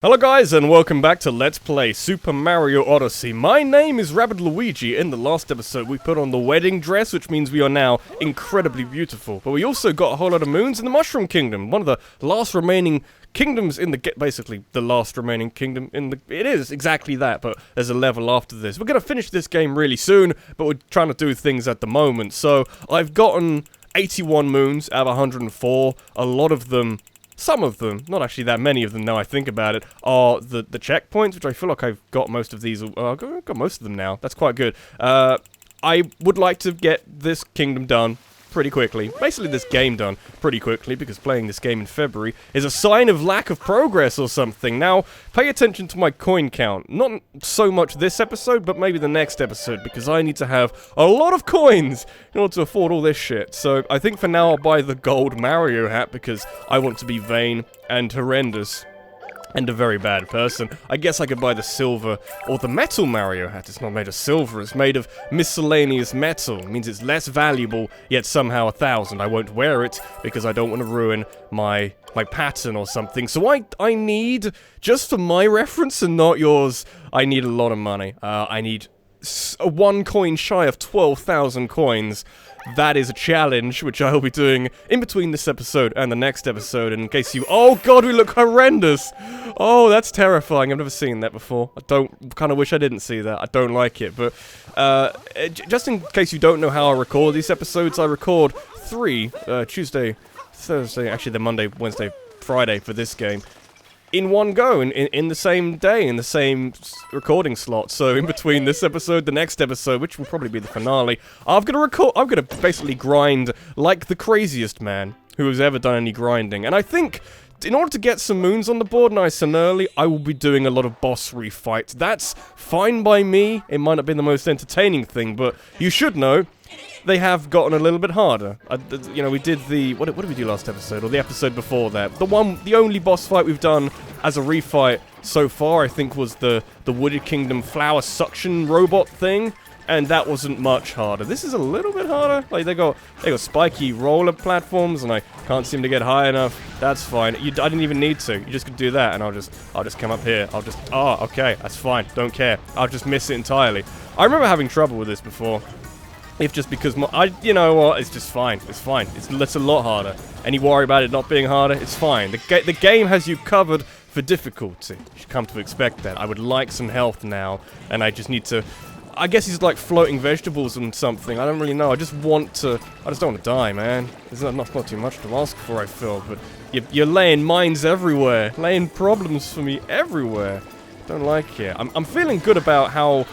Hello guys and welcome back to Let's Play Super Mario Odyssey. My name is Rabbid Luigi. In the last episode we put on the wedding dress, which means we are now incredibly beautiful. But we also got a whole lot of moons in the Mushroom Kingdom, one of the last remaining kingdoms in the basically the last remaining kingdom in the it is exactly that, but there's a level after this. We're gonna finish this game really soon, but we're trying to do things at the moment. So I've gotten 81 moons out of 104. A lot of them, some of them, not actually that many of them now I think about it, are the checkpoints, which I feel like I've got most of these, I've got most of them now. That's quite good. I would like to get this kingdom done pretty quickly. Basically this game done pretty quickly, because playing this game in February is a sign of lack of progress or something. Now, pay attention to my coin count. Not so much this episode, but maybe the next episode, because I need to have a lot of coins in order to afford all this shit. So I think for now I'll buy the gold Mario hat, because I want to be vain and horrendous. And a very bad person. I guess I could buy the silver or the metal Mario hat. It's not made of silver, it's made of miscellaneous metal. It means it's less valuable, yet somehow 1,000. I won't wear it because I don't want to ruin my pattern or something. So I need, just for my reference and not yours, I need a lot of money. I need one coin shy of 12,000 coins. That is a challenge, which I will be doing in between this episode and the next episode. And in case you... Oh god, we look horrendous! Oh, that's terrifying. I've never seen that before. I kind of wish I didn't see that. I don't like it. But, just in case you don't know how I record these episodes, I record 3, Tuesday, Thursday, actually they're Monday, Wednesday, Friday for this game, in one go, in the same day, in the same recording slot. So in between this episode, the next episode, which will probably be the finale, I'm gonna basically grind like the craziest man who has ever done any grinding. And I think, in order to get some moons on the board nice and early, I will be doing a lot of boss refights. That's fine by me. It might not be the most entertaining thing, but you should know, they have gotten a little bit harder. You know, we did the... What did we do last episode? Or the episode before that? The only boss fight we've done as a refight so far, I think, was the Wooded Kingdom flower suction robot thing. And that wasn't much harder. This is a little bit harder. Like, they got spiky roller platforms, and I can't seem to get high enough. That's fine. I didn't even need to. You just could do that, and I'll just come up here. Oh, okay, that's fine. Don't care. I'll just miss it entirely. I remember having trouble with this before. If just because you know what, it's just fine. It's fine. It's a lot harder. Any worry about it not being harder? It's fine. The game has you covered for difficulty. You should come to expect that. I would like some health now, and I just need to... I guess he's like floating vegetables and something. I don't really know. I just don't want to die, man. There's not too much to ask for, I feel. But you're laying mines everywhere, laying problems for me everywhere. Don't like it. I'm feeling good about how...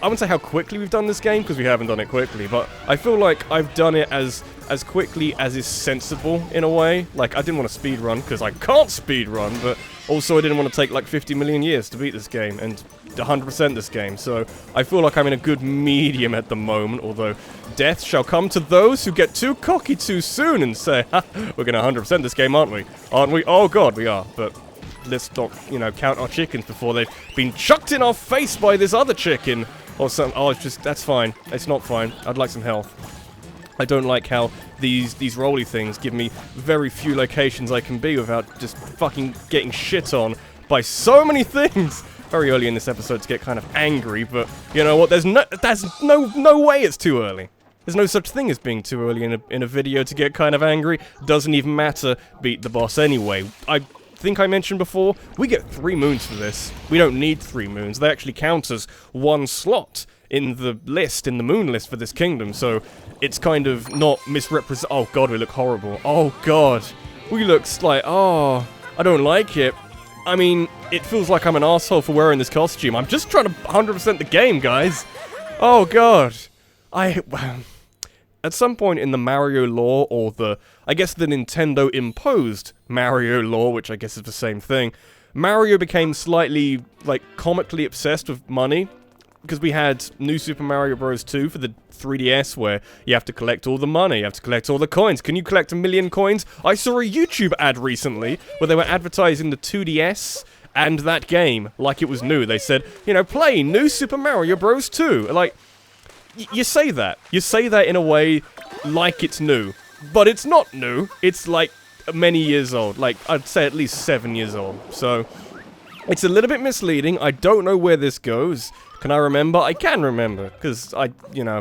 I wouldn't say how quickly we've done this game, because we haven't done it quickly, but I feel like I've done it as quickly as is sensible, in a way. Like, I didn't want to speedrun, because I can't speedrun, but also I didn't want to take like 50 million years to beat this game, and 100% this game, so I feel like I'm in a good medium at the moment, although death shall come to those who get too cocky too soon and say, ha, we're gonna 100% this game, aren't we? Aren't we? Oh god, we are, but... let's not, you know, count our chickens before they've been chucked in our face by this other chicken. Or some, oh, it's just, that's fine. It's not fine. I'd like some health. I don't like how these rolly things give me very few locations I can be without just fucking getting shit on by so many things. Very early in this episode to get kind of angry, but you know what? There's no way it's too early. There's no such thing as being too early in a video to get kind of angry. Doesn't even matter. Beat the boss anyway. I think I mentioned before, we get 3 moons for this. We don't need 3 moons. They actually count as 1 slot in the list, in the moon list for this kingdom, so it's kind of not misrepresent. Oh god, we look horrible. Oh god. We look like, oh, I don't like it. I mean, it feels like I'm an asshole for wearing this costume. I'm just trying to 100% the game, guys. Oh god. At some point in the Mario lore, or I guess the Nintendo imposed Mario lore, which I guess is the same thing, Mario became slightly, like, comically obsessed with money, because we had New Super Mario Bros. 2 for the 3DS, where you have to collect all the money, you have to collect all the coins. Can you collect 1 million coins? I saw a YouTube ad recently, where they were advertising the 2DS and that game like it was new. They said, you know, play New Super Mario Bros. 2. Like... You say that. You say that in a way like it's new. But it's not new. It's like many years old. Like, I'd say at least 7 years old. So, It's a little bit misleading. I don't know where this goes. Can I remember? I can remember, because I,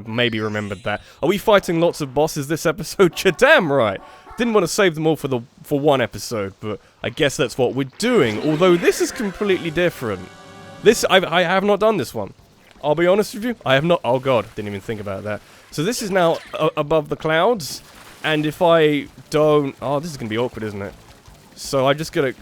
maybe remembered that. Are we fighting lots of bosses this episode? You're damn right. Didn't want to save them all for one episode, but I guess that's what we're doing. Although this is completely different. I have not done this one. I'll be honest with you, I have not. Oh god, didn't even think about that. So this is now above the clouds, and if I don't, oh, this is gonna be awkward, isn't it? So I'm just gonna,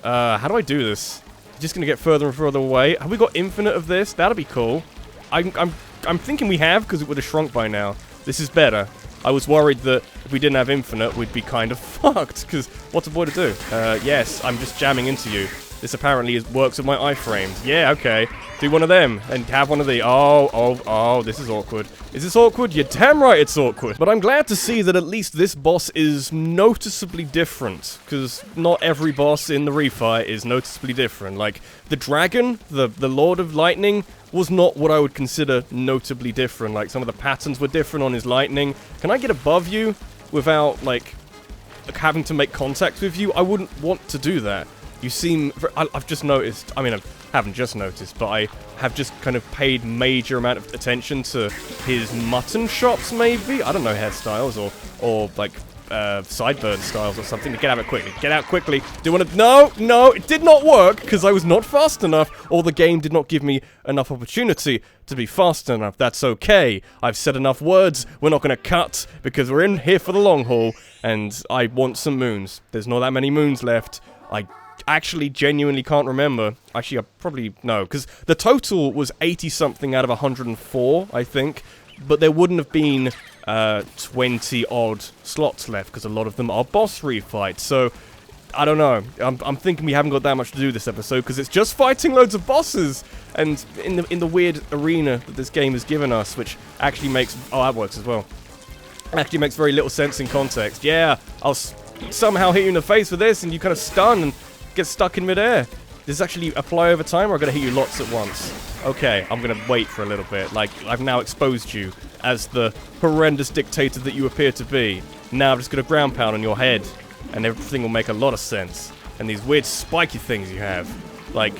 how do I do this? Just gonna get further and further away. Have we got infinite of this? That'll be cool. I'm thinking we have, because it would have shrunk by now. This is better. I was worried that if we didn't have infinite, we'd be kind of fucked, because what's a boy to do? Yes, I'm just jamming into you. This apparently works with my iframes. Yeah, okay. Do one of them, and have one of the. Oh, this is awkward. Is this awkward? You're damn right it's awkward. But I'm glad to see that at least this boss is noticeably different, because not every boss in the refight is noticeably different. Like, the dragon, the Lord of Lightning, was not what I would consider notably different. Like, some of the patterns were different on his lightning. Can I get above you without, like having to make contact with you? I wouldn't want to do that. You seem... I've just noticed... I mean, I haven't just noticed, but I have just kind of paid major amount of attention to his mutton chops, maybe? I don't know, hairstyles, or like, sideburn styles or something. Get out of it quickly. Get out quickly. Do you want to... No, it did not work, because I was not fast enough, or the game did not give me enough opportunity to be fast enough. That's okay. I've said enough words. We're not going to cut, because we're in here for the long haul, and I want some moons. There's not that many moons left. I actually genuinely can't remember. Actually, I probably no, because the total was 80-something out of 104, I think, but there wouldn't have been 20 odd slots left, because a lot of them are boss refights. So I don't know. I'm thinking we haven't got that much to do this episode, because it's just fighting loads of bosses, and in the weird arena that this game has given us, which actually makes... Oh, that works as well. Actually makes very little sense in context. Yeah, I'll somehow hit you in the face with this, and you kind of stun and get stuck in midair. Does this actually apply over time, or I'm going to hit you lots at once? Okay, I'm going to wait for a little bit. Like, I've now exposed you as the horrendous dictator that you appear to be. Now I'm just going to ground pound on your head, and everything will make a lot of sense. And these weird spiky things you have. Like,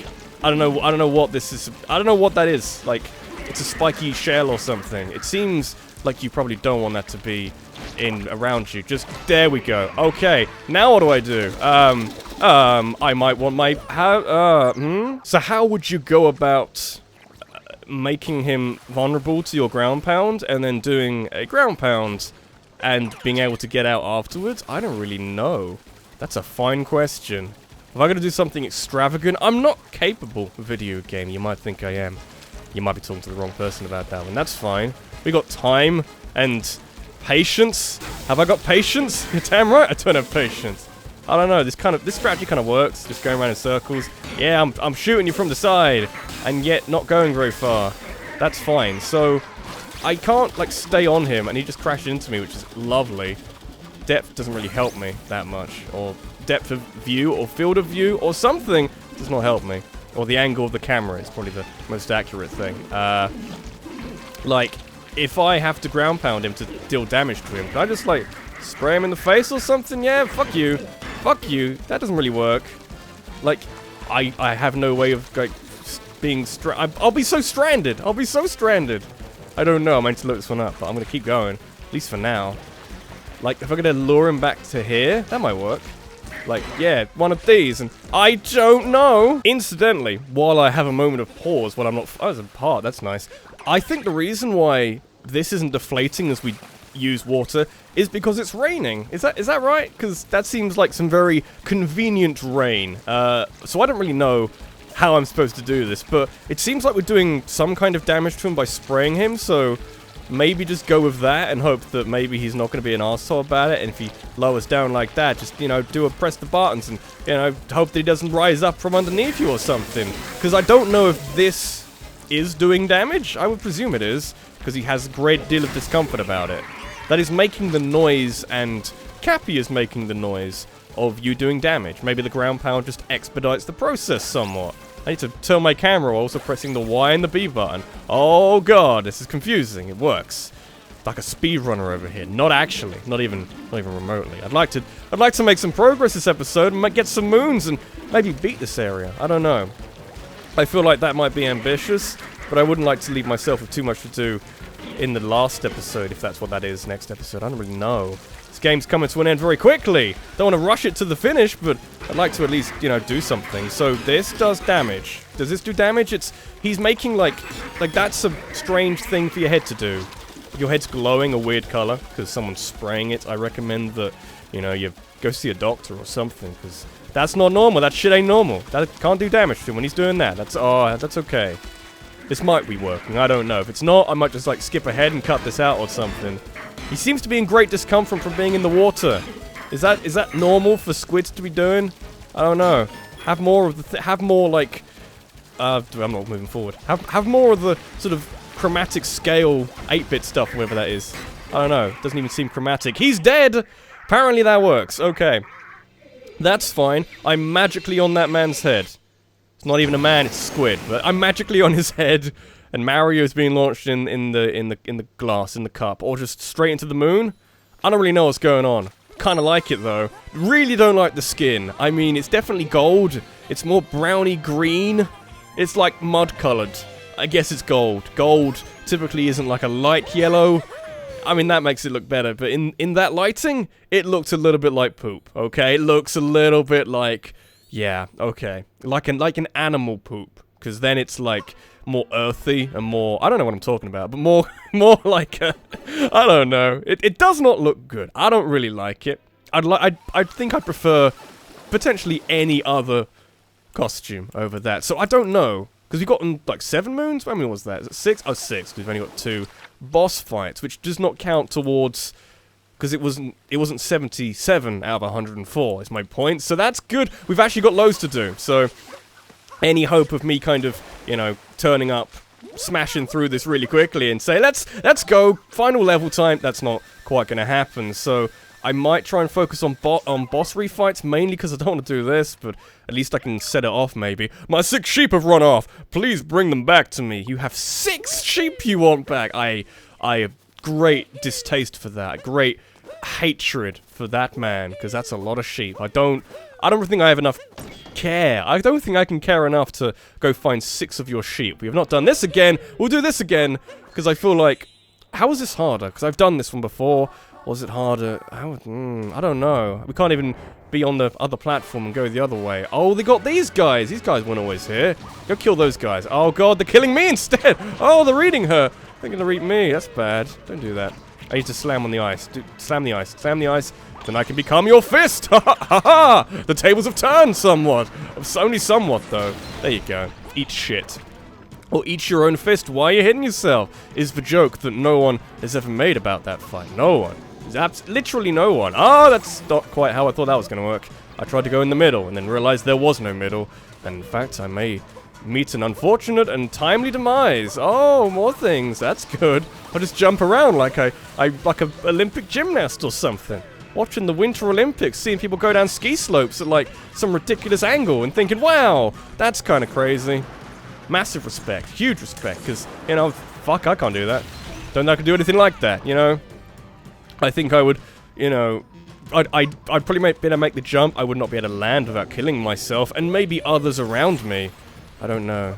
I don't know what this is. I don't know what that is. Like, it's a spiky shell or something. It seems like you probably don't want that to be around you. Just, there we go. Okay, now what do I do? I might want my... So how would you go about making him vulnerable to your ground pound, and then doing a ground pound, and being able to get out afterwards? I don't really know. That's a fine question. If I'm gonna do something extravagant, I'm not capable of video game. You might think I am. You might be talking to the wrong person about that one. That's fine. We got time and patience. Have I got patience? You're damn right I don't have patience. I don't know, this strategy kind of works, just going around in circles. Yeah, I'm shooting you from the side, and yet not going very far. That's fine. So, I can't, like, stay on him, and he just crashed into me, which is lovely. Depth doesn't really help me that much, or depth of view, or field of view, or something does not help me. Or the angle of the camera is probably the most accurate thing. Like, if I have to ground pound him to deal damage to him, can I just, like, spray him in the face or something? Yeah, fuck you. Fuck you. That doesn't really work. Like, I have no way of, like, being I'll be so stranded. I'll be so stranded. I don't know. I meant to look this one up, but I'm going to keep going. At least for now. Like, if I'm going to lure him back to here, that might work. Like, yeah, one of these, and I don't know. Incidentally, while I have a moment of pause, while I'm not... Oh, there's a part. That's nice. I think the reason why this isn't deflating as we use water is because it's raining. Is that right? Because that seems like some very convenient rain. So I don't really know how I'm supposed to do this, but it seems like we're doing some kind of damage to him by spraying him, so maybe just go with that and hope that maybe he's not going to be an arsehole about it, and if he lowers down like that, just, you know, press the buttons and, you know, hope that he doesn't rise up from underneath you or something. Because I don't know if this is doing damage. I would presume it is, because he has a great deal of discomfort about it. That is making the noise, and Cappy is making the noise of you doing damage. Maybe the ground pound just expedites the process somewhat. I need to turn my camera while also pressing the Y and the B button. Oh god, this is confusing. It works. like a speedrunner over here. Not actually. Not even remotely. I'd like to make some progress this episode and get some moons and maybe beat this area. I don't know. I feel like that might be ambitious, but I wouldn't like to leave myself with too much to do in the last episode, if that's what that is, next episode. I don't really know. This game's coming to an end very quickly. Don't want to rush it to the finish, but I'd like to at least, you know, do something. So this does damage. Does this do damage? He's making like that's a strange thing for your head to do. Your head's glowing a weird color because someone's spraying it. I recommend that, you know, you go see a doctor or something, because that's not normal. That shit ain't normal. That can't do damage to him when he's doing that. That's okay. This might be working. I don't know. If it's not, I might just like skip ahead and cut this out or something. He seems to be in great discomfort from being in the water. Is that normal for squids to be doing? I don't know. Have more of the have more like I'm not moving forward. Have more of the sort of chromatic scale 8-bit stuff, whatever that is. I don't know. Doesn't even seem chromatic. He's dead. Apparently that works. Okay. That's fine. I'm magically on that man's head. It's not even a man, it's a squid, but I'm magically on his head, and Mario's being launched in the glass, in the cup, or just straight into the moon. I don't really know what's going on. Kinda like it though. Really don't like the skin. I mean, it's definitely gold. It's more browny green. It's like mud colored. I guess it's gold. Gold typically isn't like a light yellow. I mean, that makes it look better, but in that lighting, it looks a little bit like poop, okay? It looks a little bit like, yeah, okay. Like an animal poop, because then it's like more earthy and more, I don't know what I'm talking about, but more like, I don't know. It does not look good. I don't really like it. I think I'd prefer potentially any other costume over that. So I don't know, because we've gotten like 7 moons? How many was that? Is it 6? Oh, 6, because we've only got 2 boss fights, which does not count towards, because it wasn't 77 out of 104 is my point. So that's good. We've actually got loads to do. So any hope of me kind of, you know, turning up, smashing through this really quickly and say, let's go, final level time, that's not quite going to happen. So I might try and focus on boss refights, mainly because I don't want to do this, but at least I can set it off, maybe. My 6 sheep have run off. Please bring them back to me. You have 6 sheep you want back. I have great distaste for that. Great hatred for that man, because that's a lot of sheep. I don't think I have enough care. I don't think I can care enough to go find 6 of your sheep. We have not done this again. We'll do this again, because I feel like, how is this harder? Because I've done this one before. Was it harder? I don't know. We can't even be on the other platform and go the other way. Oh, they got these guys. These guys weren't always here. Go kill those guys. Oh, God, they're killing me instead. Oh, they're eating her. They're going to eat me. That's bad. Don't do that. I need to slam on the ice. Slam the ice. Slam the ice. Then I can become your fist. Ha ha ha ha. The tables have turned somewhat. Only somewhat, though. There you go. Eat shit. Or eat your own fist. Why are you hitting yourself? Is the joke that no one has ever made about that fight. No one. Literally no one. Oh, that's not quite how I thought that was going to work. I tried to go in the middle and then realized there was no middle. And in fact, I may meet an unfortunate and timely demise. Oh, more things. That's good. I'll just jump around like like an Olympic gymnast or something. Watching the Winter Olympics, seeing people go down ski slopes at like some ridiculous angle and thinking, wow, that's kind of crazy. Massive respect. Huge respect. Because, you know, fuck, I can't do that. Don't know I can do anything like that, you know? I think I would, you know, I'd probably be able to make the jump. I would not be able to land without killing myself, and maybe others around me. I don't know.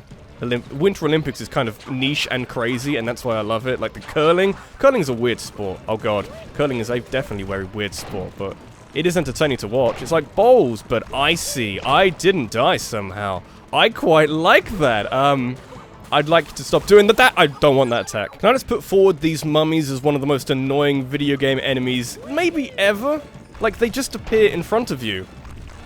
Winter Olympics is kind of niche and crazy, and that's why I love it. Like the curling. Curling is a weird sport. Oh god, curling is a definitely very weird sport, but it is entertaining to watch. It's like bowls, but icy. I didn't die somehow. I quite like that. I'd like to stop doing that. I don't want that attack. Can I just put forward these mummies as one of the most annoying video game enemies maybe ever? Like, they just appear in front of you.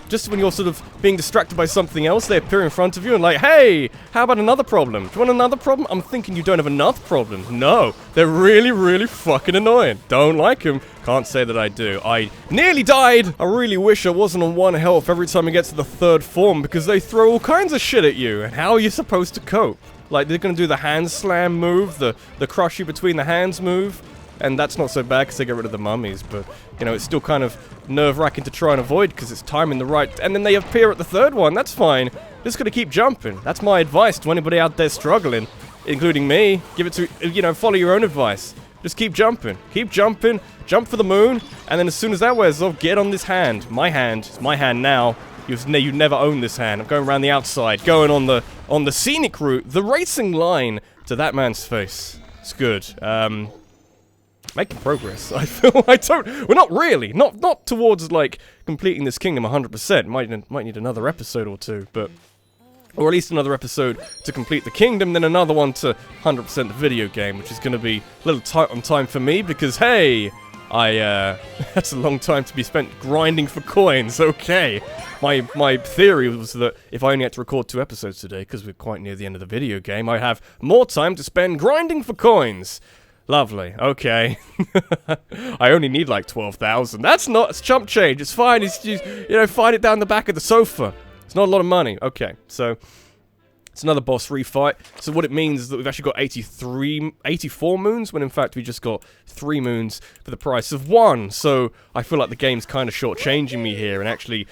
Just when you're sort of being distracted by something else, they appear in front of you and like, hey, how about another problem? Do you want another problem? I'm thinking you don't have enough problems. No, they're really, really fucking annoying. Don't like them. Can't say that I do. I nearly died. I really wish I wasn't on 1 health every time I get to the 3rd form, because they throw all kinds of shit at you. And how are you supposed to cope? Like, they're gonna do the hand slam move, the crush you between the hands move, and that's not so bad because they get rid of the mummies, but, you know, it's still kind of nerve-wracking to try and avoid because it's timing the right, and then they appear at the 3rd one. That's fine. Just gotta keep jumping. That's my advice to anybody out there struggling, including me. Give it to, you know, follow your own advice. Just keep jumping. Keep jumping. Jump for the moon. And then as soon as that wears off, get on this hand. My hand. It's my hand now. You've never owned this hand. I'm going around the outside. Going on the scenic route. The racing line to that man's face. It's good. Making progress. I feel we're not really. Not towards, like, completing this kingdom 100%. Might need another episode or two, but... Or at least another episode to complete the kingdom, then another one to 100% the video game, which is going to be a little tight on time for me, because, hey, that's a long time to be spent grinding for coins, okay. My theory was that if I only had to record 2 episodes today, because we're quite near the end of the video game, I have more time to spend grinding for coins. Lovely, okay. I only need like 12,000. It's chump change, it's fine, find it down the back of the sofa. It's not a lot of money. Okay, so it's another boss refight. So what it means is that we've actually got 84 moons, when in fact we just got 3 moons for the price of 1. So I feel like the game's kind of shortchanging me here and actually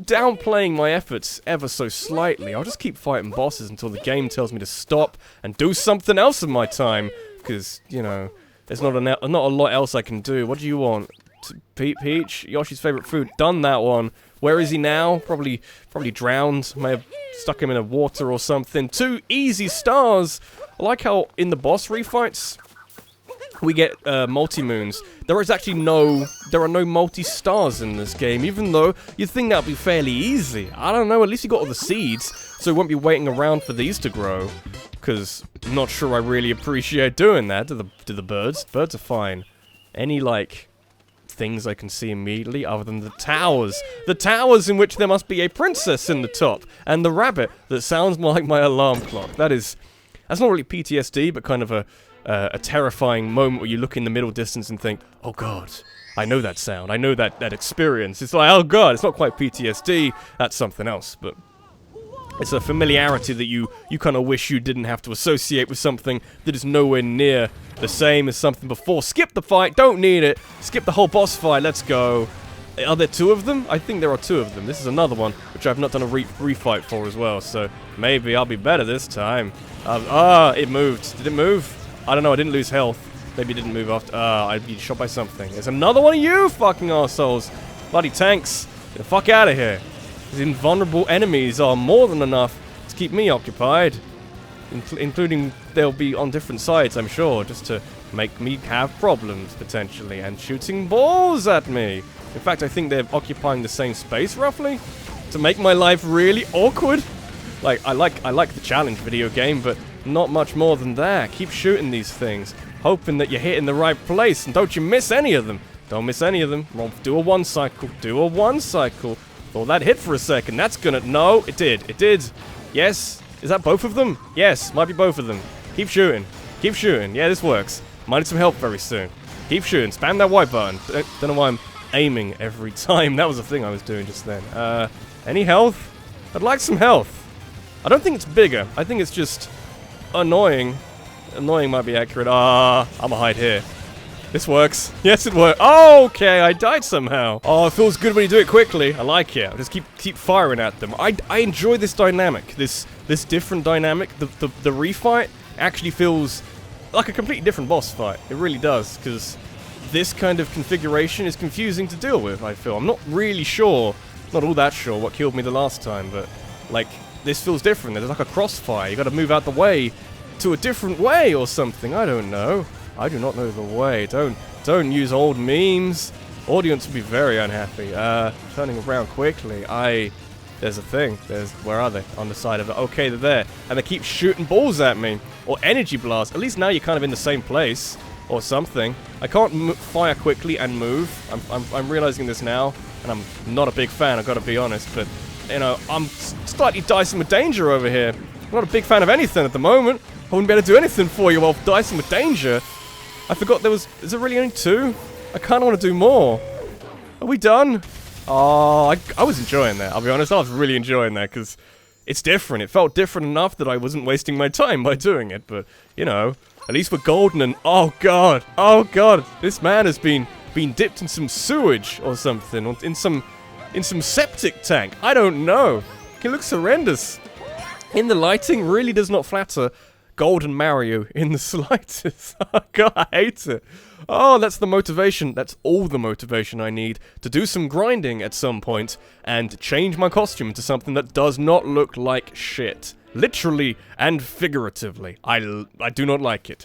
downplaying my efforts ever so slightly. I'll just keep fighting bosses until the game tells me to stop and do something else in my time. Because, there's not a lot else I can do. What do you want? Peach? Yoshi's favorite food. Done that one. Where is he now? Probably drowned. May have stuck him in the water or something. 2 easy stars. I like how in the boss refights we get multi-moons. There are no multi-stars in this game, even though you'd think that'd be fairly easy. I don't know, at least you got all the seeds, so you won't be waiting around for these to grow. Because I'm not sure I really appreciate doing that to the birds. Birds are fine. Any, like, things I can see immediately other than the towers. The towers in which there must be a princess in the top. And the rabbit that sounds more like my alarm clock. That's not really PTSD, but kind of a terrifying moment where you look in the middle distance and think, oh god, I know that sound. I know that experience. It's like, oh god, it's not quite PTSD. That's something else, but... It's a familiarity that you kind of wish you didn't have to associate with something that is nowhere near the same as something before. Skip the fight, don't need it. Skip the whole boss fight, let's go. Are there 2 of them? I think there are 2 of them. This is another one, which I've not done a refight for as well, so maybe I'll be better this time. It moved. Did it move? I don't know, I didn't lose health. Maybe it didn't move after. I'd be shot by something. There's another one of you fucking arseholes. Bloody tanks. Get the fuck out of here. These invulnerable enemies are more than enough to keep me occupied. Including, they'll be on different sides, I'm sure, just to make me have problems, potentially, and shooting balls at me. In fact, I think they're occupying the same space, roughly, to make my life really awkward. Like, I like the challenge video game, but not much more than that. Keep shooting these things, hoping that you're hitting the right place, and don't you miss any of them. Don't miss any of them. Do a 1 cycle. Do a 1 cycle. Thought that hit for a second. That's gonna... No, it did. It did. Yes. Is that both of them? Yes, might be both of them. Keep shooting. Keep shooting. Yeah, this works. Might need some help very soon. Keep shooting. Spam that white button. Don't know why I'm aiming every time. That was the thing I was doing just then. Any health? I'd like some health. I don't think it's bigger. I think it's just annoying. Annoying might be accurate. I'm gonna hide here. This works. Yes, it works. Oh, okay, I died somehow. Oh, it feels good when you do it quickly. I like it. I'll just keep firing at them. I enjoy this dynamic. This different dynamic. The refight actually feels like a completely different boss fight. It really does, because this kind of configuration is confusing to deal with, I feel. I'm not really sure, not all that sure what killed me the last time, but, like, this feels different. There's like a crossfire. You gotta move out the way to a different way or something. I don't know. I do not know the way. Don't use old memes. Audience would be very unhappy. Turning around quickly. There's a thing. Where are they? On the side of it. Okay, they're there. And they keep shooting balls at me. Or energy blast. At least now you're kind of in the same place. Or something. I can't fire quickly and move. I'm realizing this now. And I'm not a big fan, I've got to be honest. But, you know, I'm slightly dicing with danger over here. I'm not a big fan of anything at the moment. I wouldn't be able to do anything for you while dicing with danger. I forgot is there really only 2? I kind of want to do more. Are we done? Oh, I was enjoying that, I'll be honest. I was really enjoying that, because it's different. It felt different enough that I wasn't wasting my time by doing it. But, you know, at least we're golden and... Oh, God. Oh, God. This man has been dipped in some sewage or something. Or in some septic tank. I don't know. He looks horrendous. In the lighting, really does not flatter. Golden Mario in the slightest. Oh, God, I hate it. Oh, that's the motivation. That's all the motivation I need to do some grinding at some point and change my costume into something that does not look like shit. Literally and figuratively. I do not like it.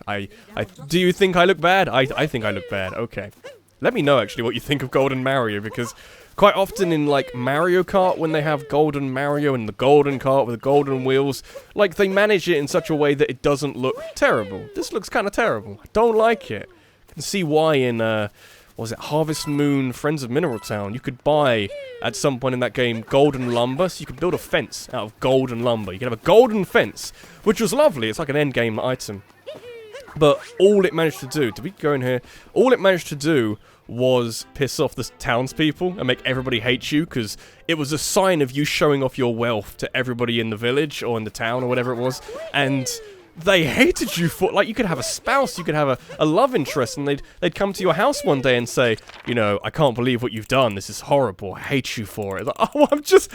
Do you think I look bad? I think I look bad. Okay. Let me know, actually, what you think of Golden Mario, because quite often in, like, Mario Kart, when they have Golden Mario and the golden cart with the golden wheels, like, they manage it in such a way that it doesn't look terrible. This looks kind of terrible. I don't like it. You can see why in, what was it, Harvest Moon, Friends of Mineral Town, you could buy, at some point in that game, golden lumber, so you could build a fence out of golden lumber. You could have a golden fence, which was lovely. It's like an endgame item. But all it managed to do, did we go in here? All it managed to do was piss off the townspeople and make everybody hate you, because it was a sign of you showing off your wealth to everybody in the village or in the town or whatever it was, and they hated you for, like, you could have a spouse, you could have a love interest, and they'd come to your house one day and say, you know, I can't believe what you've done, this is horrible, I hate you for it. Like, oh, I'm just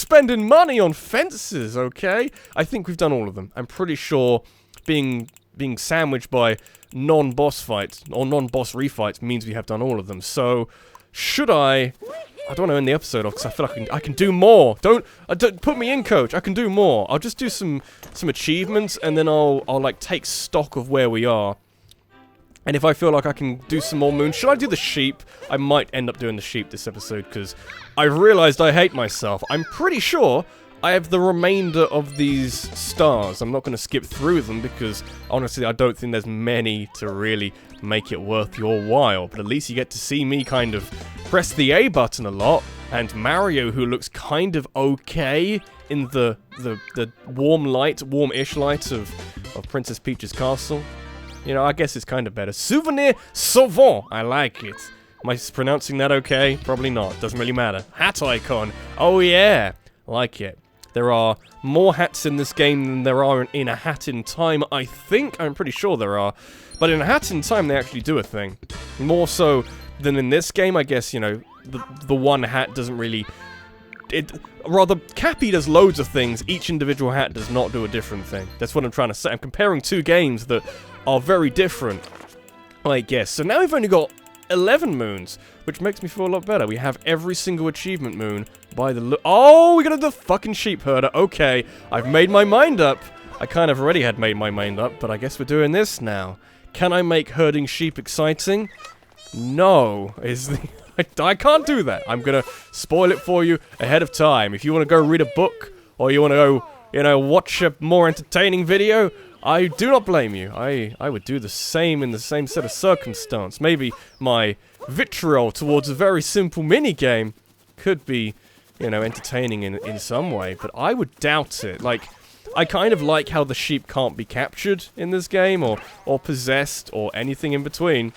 spending money on fences, okay? I think we've done all of them. I'm pretty sure being sandwiched by non-boss fights, or non-boss refights, means we have done all of them. So, should I don't want to end the episode off, because I feel like I can do more. Don't put me in, coach, I can do more. I'll just do some achievements, and then I'll like, take stock of where we are. And if I feel like I can do some more moons, should I do the sheep? I might end up doing the sheep this episode, because I've realized I hate myself. I'm pretty sure I have the remainder of these stars. I'm not going to skip through them because, honestly, I don't think there's many to really make it worth your while. But at least you get to see me kind of press the A button a lot, and Mario, who looks kind of okay in the warm-ish light of Princess Peach's castle. You know, I guess it's kind of better. Souvenir Sauvant. I like it. Am I pronouncing that okay? Probably not. Doesn't really matter. Hat icon. Oh, yeah. Like it. There are more hats in this game than there are in A Hat in Time, I think. I'm pretty sure there are. But in A Hat in Time, they actually do a thing. More so than in this game, I guess, you know, the one hat doesn't really... Rather, Cappy does loads of things. Each individual hat does not do a different thing. That's what I'm trying to say. I'm comparing two games that are very different, I guess. So now we've only got 11 moons, which makes me feel a lot better. We have every single achievement moon by the oh, we got the fucking sheep herder. Okay, I've made my mind up. I kind of already had made my mind up, but I guess we're doing this now. Can I make herding sheep exciting? No, is the... I can't do that. I'm gonna spoil it for you ahead of time. If you want to go read a book, or you want to go, you know, watch a more entertaining video, I do not blame you. I would do the same in the same set of circumstance. Maybe my vitriol towards a very simple minigame could be, you know, entertaining in some way, but I would doubt it. Like, I kind of like how the sheep can't be captured in this game, or possessed, or anything in between.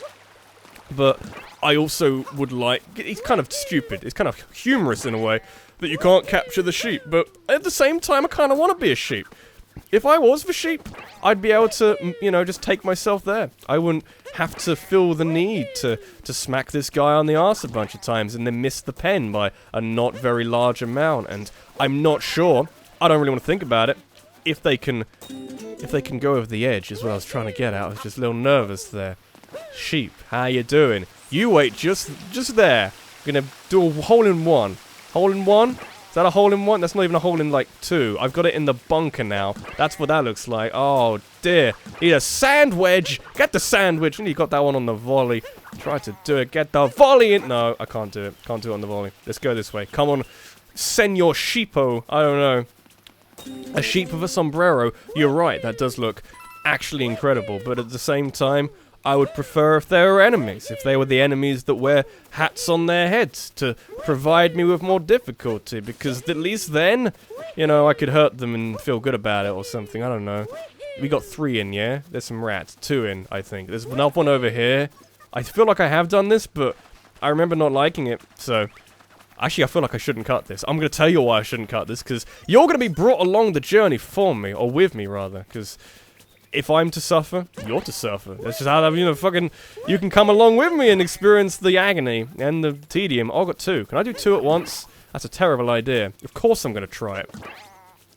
But I also would like... It's kind of stupid. It's kind of humorous in a way that you can't capture the sheep. But at the same time, I kind of want to be a sheep. If I was the sheep, I'd be able to, you know, just take myself there. I wouldn't have to feel the need to smack this guy on the arse a bunch of times and then miss the pen by a not very large amount. And I'm not sure, I don't really want to think about it, if they can go over the edge is what I was trying to get at. I was just a little nervous there. Sheep, how you doing? You wait just there. I'm gonna do a hole in one. Hole in one? Is that a hole in one? That's not even a hole in, like, two. I've got it in the bunker now. That's what that looks like. Oh, dear. Need a sand wedge. Get the sandwich. And you got that one on the volley. Try to do it. Get the volley in. No, I can't do it. Can't do it on the volley. Let's go this way. Come on. Senor Sheepo. I don't know. A sheep with a sombrero. You're right. That does look actually incredible. But at the same time, I would prefer if they were enemies, if they were the enemies that wear hats on their heads to provide me with more difficulty, because at least then, you know, I could hurt them and feel good about it or something, I don't know. We got 3 in, yeah? There's some rats. 2 in, I think. There's another one over here. I feel like I have done this, but I remember not liking it, so... Actually, I feel like I shouldn't cut this. I'm going to tell you why I shouldn't cut this, because you're going to be brought along the journey for me, or with me, rather, because... If I'm to suffer, you're to suffer. That's just how, you know, fucking... You can come along with me and experience the agony and the tedium. Oh, I got 2. Can I do 2 at once? That's a terrible idea. Of course I'm going to try it.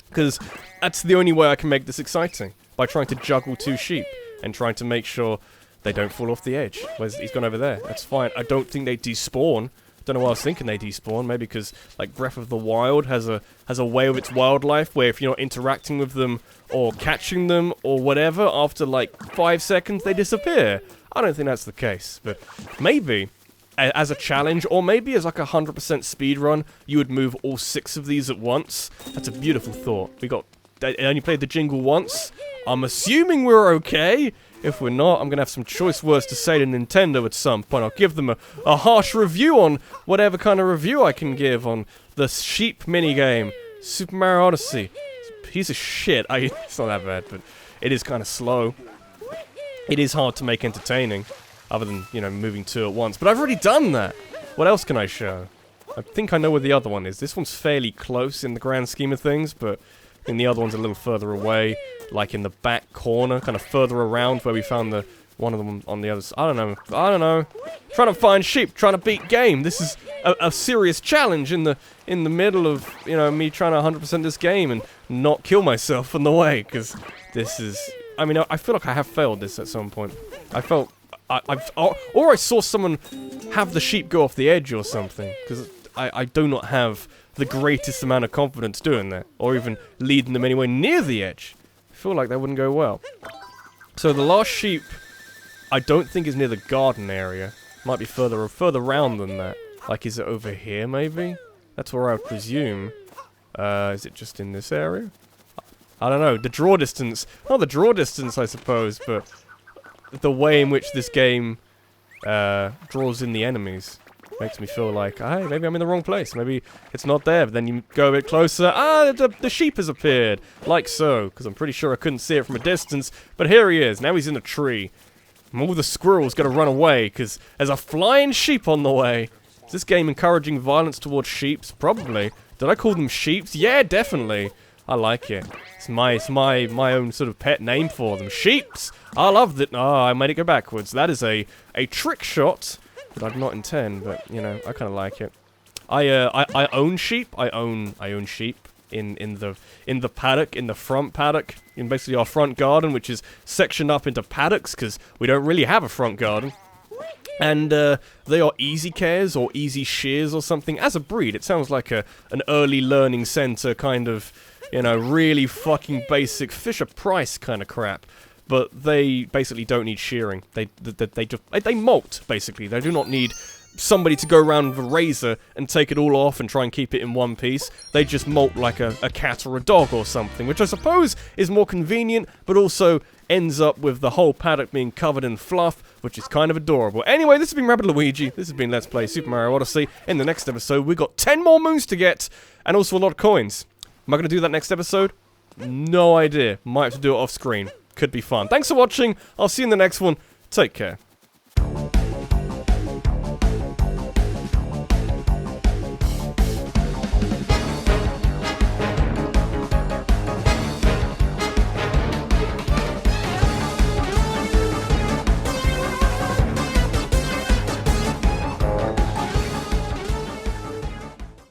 Because that's the only way I can make this exciting. by trying to juggle 2 sheep and trying to make sure they don't fall off the edge. He's gone over there. That's fine. I don't think they despawn. Don't know why I was thinking they despawn. Maybe because like Breath of the Wild has a way of its wildlife where if you're not interacting with them or catching them or whatever, after like 5 seconds they disappear. I don't think that's the case, but maybe as a challenge, or maybe as like a 100% speedrun, you would move all 6 of these at once. That's a beautiful thought. I only played the jingle once. I'm assuming we're okay. If we're not, I'm going to have some choice words to say to Nintendo at some point. I'll give them a harsh review on whatever kind of review I can give on the sheep minigame. Super Mario Odyssey. It's a piece of shit. It's not that bad, but it is kind of slow. It is hard to make entertaining, other than, you know, moving 2 at once. But I've already done that. What else can I show? I think I know where the other one is. This one's fairly close in the grand scheme of things, but and the other one's a little further away, like in the back corner, kind of further around where we found one of them on the other side. I don't know. Trying to find sheep, trying to beat game. This is a serious challenge in the middle of, you know, me trying to 100% this game and not kill myself on the way, because this is, I mean, I feel like I have failed this at some point. I felt, or I saw someone have the sheep go off the edge or something, because I do not have the greatest amount of confidence doing that, or even leading them anywhere near the edge. I feel like that wouldn't go well. So the last sheep, I don't think is near the garden area. Might be further round than that. Like, is it over here, maybe? That's where I would presume. Is it just in this area? I don't know. The draw distance. Not the draw distance, I suppose, but the way in which this game draws in the enemies makes me feel like, hey, maybe I'm in the wrong place. Maybe it's not there. But then you go a bit closer. The sheep has appeared. Like so. Because I'm pretty sure I couldn't see it from a distance. But here he is. Now he's in a tree. And all the squirrels got to run away because there's a flying sheep on the way. Is this game encouraging violence towards sheeps? Probably. Did I call them sheeps? Yeah, definitely. I like it. It's my own sort of pet name for them. Sheeps! I loved it. Oh, I made it go backwards. That is a trick shot that I did not intend, but, you know, I kind of like it. I own sheep. I own sheep in the paddock, in the front paddock, in basically our front garden, which is sectioned up into paddocks, because we don't really have a front garden. And they are easy cares or easy shears or something. As a breed, it sounds like an early learning center kind of, you know, really fucking basic Fisher-Price kind of crap. But they basically don't need shearing. They molt, basically. They do not need somebody to go around with a razor and take it all off and try and keep it in one piece. They just molt like a cat or a dog or something, which I suppose is more convenient, but also ends up with the whole paddock being covered in fluff, which is kind of adorable. Anyway, this has been Rabbid Luigi. This has been Let's Play Super Mario Odyssey. In the next episode, we've got 10 more moons to get, and also a lot of coins. Am I going to do that next episode? No idea. Might have to do it off screen. Could be fun. Thanks for watching. I'll see you in the next one. Take care.